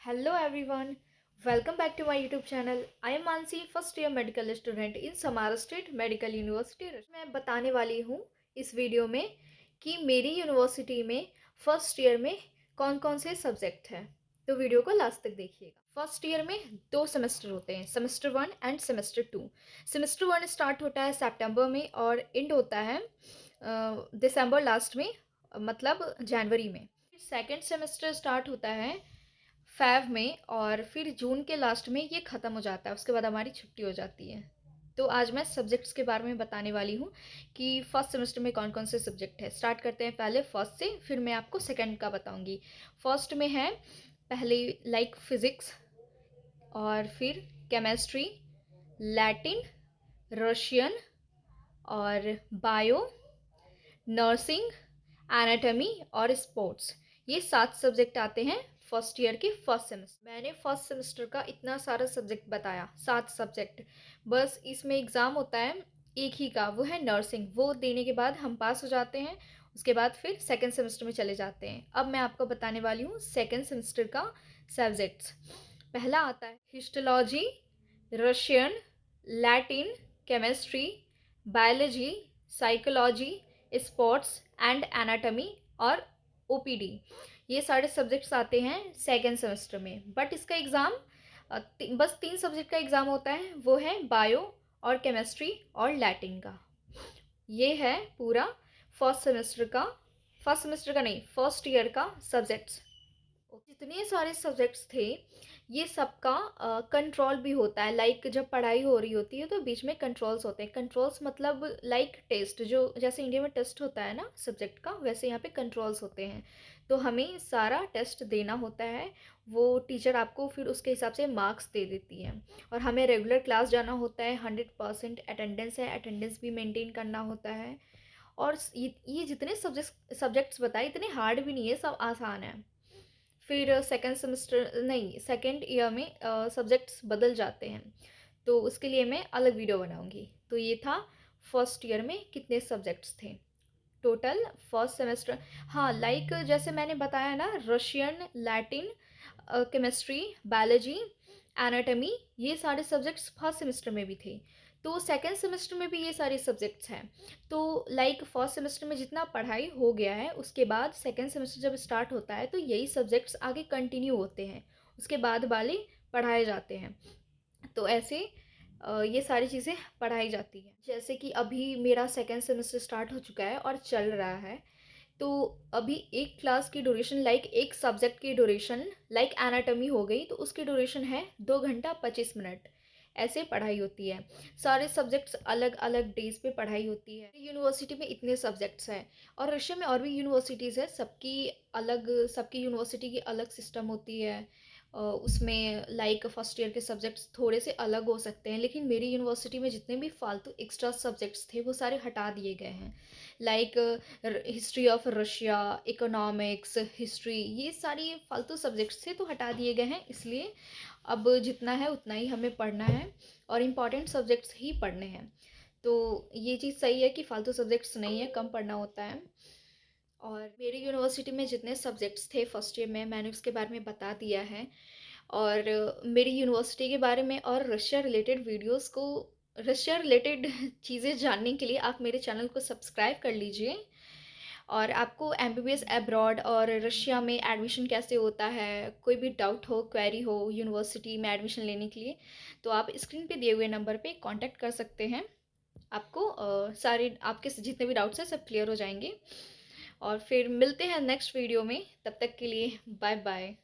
Hello everyone, welcome back to my YouTube channel. I am Mansi, first year medical student in Samara State Medical University. मैं बताने वाली हूँ इस video में कि मेरी यूनिवर्सिटी में फर्स्ट ईयर में कौन कौन से सब्जेक्ट हैं। तो वीडियो को लास्ट तक देखिएगा। फर्स्ट ईयर में 2 सेमेस्टर होते हैं, semester 1 end semester 2। Semester 1 start होता है सितंबर में और एंड होता है दिसंबर लास्ट में, मतलब जनवरी में। सेकेंड सेमेस्टर स्टार्ट होता है फेब में और फिर जून के लास्ट में ये ख़त्म हो जाता है। उसके बाद हमारी छुट्टी हो जाती है। तो आज मैं सब्जेक्ट्स के बारे में बताने वाली हूँ कि फर्स्ट सेमेस्टर में कौन कौन से सब्जेक्ट है। स्टार्ट करते हैं पहले फर्स्ट से, फिर मैं आपको सेकंड का बताऊँगी। फर्स्ट में है पहले लाइक फिज़िक्स, और फिर केमिस्ट्री, लैटिन, रशियन और बायो, नर्सिंग, एनाटमी और स्पोर्ट्स। ये 7 सब्जेक्ट आते हैं फर्स्ट ईयर के फर्स्ट सेमेस्टर। मैंने फर्स्ट सेमेस्टर का इतना सारा सब्जेक्ट बताया, 7 सब्जेक्ट। बस इसमें एग्ज़ाम होता है एक ही का, वो है नर्सिंग। वो देने के बाद हम पास हो जाते हैं। उसके बाद फिर सेकेंड सेमेस्टर में चले जाते हैं। अब मैं आपको बताने वाली हूँ सेकेंड सेमेस्टर का सब्जेक्ट्स। पहला आता है histology, Russian, Latin, chemistry, biology, psychology, sports and anatomy और ओपीडी। ये सारे सब्जेक्ट्स आते हैं सेकेंड सेमेस्टर में। बट इसका एग्ज़ाम बस 3 सब्जेक्ट का एग्ज़ाम होता है, वो है बायो और केमिस्ट्री और लैटिन का। ये है पूरा फर्स्ट सेमेस्टर का नहीं, फर्स्ट ईयर का सब्जेक्ट्स। जितने सारे सब्जेक्ट्स थे ये सबका कंट्रोल भी होता है। लाइक जब पढ़ाई हो रही होती है तो बीच में कंट्रोल्स होते हैं। कंट्रोल्स मतलब लाइक टेस्ट, जो जैसे इंडिया में टेस्ट होता है ना सब्जेक्ट का, वैसे यहाँ पे कंट्रोल्स होते हैं। तो हमें सारा टेस्ट देना होता है। वो टीचर आपको फिर उसके हिसाब से मार्क्स दे देती है। और हमें रेगुलर क्लास जाना होता है, 100% अटेंडेंस है, अटेंडेंस भी मेंटेन करना होता है। और ये जितने सब्जेक्ट्स बताए इतने हार्ड भी नहीं है, सब आसान है। फिर सेकेंड सेमेस्टर नहीं, सेकेंड ईयर में सब्जेक्ट्स बदल जाते हैं, तो उसके लिए मैं अलग वीडियो बनाऊंगी। तो ये था फर्स्ट ईयर में कितने सब्जेक्ट्स थे टोटल फर्स्ट सेमेस्टर। हाँ, लाइक जैसे मैंने बताया ना, Russian, Latin, chemistry, biology, anatomy, ये सारे सब्जेक्ट्स फर्स्ट सेमेस्टर में भी थे। तो सेकेंड सेमेस्टर में भी ये सारे सब्जेक्ट्स हैं। तो लाइक फर्स्ट सेमेस्टर में जितना पढ़ाई हो गया है, उसके बाद सेकेंड सेमेस्टर जब स्टार्ट होता है तो यही सब्जेक्ट्स आगे कंटिन्यू होते हैं, उसके बाद वाले पढ़ाए जाते हैं। तो ऐसे ये सारी चीज़ें पढ़ाई जाती हैं। जैसे कि अभी मेरा सेकेंड सेमेस्टर स्टार्ट हो चुका है और चल रहा है। तो अभी एक क्लास की ड्यूरेशन, लाइक एक सब्जेक्ट की ड्यूरेशन, लाइक एनाटॉमी हो गई तो उसकी ड्यूरेशन है 2 घंटा 25 मिनट। ऐसे पढ़ाई होती है। सारे सब्जेक्ट्स अलग अलग डेज पे पढ़ाई होती है। यूनिवर्सिटी में इतने सब्जेक्ट्स हैं और रशिया में और भी यूनिवर्सिटीज़ है, सबकी यूनिवर्सिटी की अलग सिस्टम होती है। उसमें लाइक फर्स्ट ईयर के सब्जेक्ट्स थोड़े से अलग हो सकते हैं, लेकिन मेरी यूनिवर्सिटी में जितने भी फालतू एक्स्ट्रा सब्जेक्ट्स थे वो सारे हटा दिए गए हैं। Like history of Russia, economics, history, ये सारी फालतू सब्जेक्ट्स थे तो हटा दिए गए हैं। इसलिए अब जितना है उतना ही हमें पढ़ना है और इम्पॉर्टेंट सब्जेक्ट्स ही पढ़ने हैं। तो ये चीज़ सही है कि फालतू सब्जेक्ट्स नहीं है, कम पढ़ना होता है। और मेरी यूनिवर्सिटी में जितने सब्जेक्ट्स थे फर्स्ट ईयर में, मैंने उसके बारे में बता दिया है। और मेरी यूनिवर्सिटी के बारे में और रशिया रिलेटेड चीज़ें जानने के लिए आप मेरे चैनल को सब्सक्राइब कर लीजिए। और आपको एमबीबीएस अब्रॉड और रशिया में एडमिशन कैसे होता है, कोई भी डाउट हो, क्वेरी हो यूनिवर्सिटी में एडमिशन लेने के लिए, तो आप स्क्रीन पे दिए हुए नंबर पे कांटेक्ट कर सकते हैं। आपको सारे आपके जितने भी डाउट्स हैं सब क्लियर हो जाएंगे। और फिर मिलते हैं नेक्स्ट वीडियो में, तब तक के लिए बाय बाय।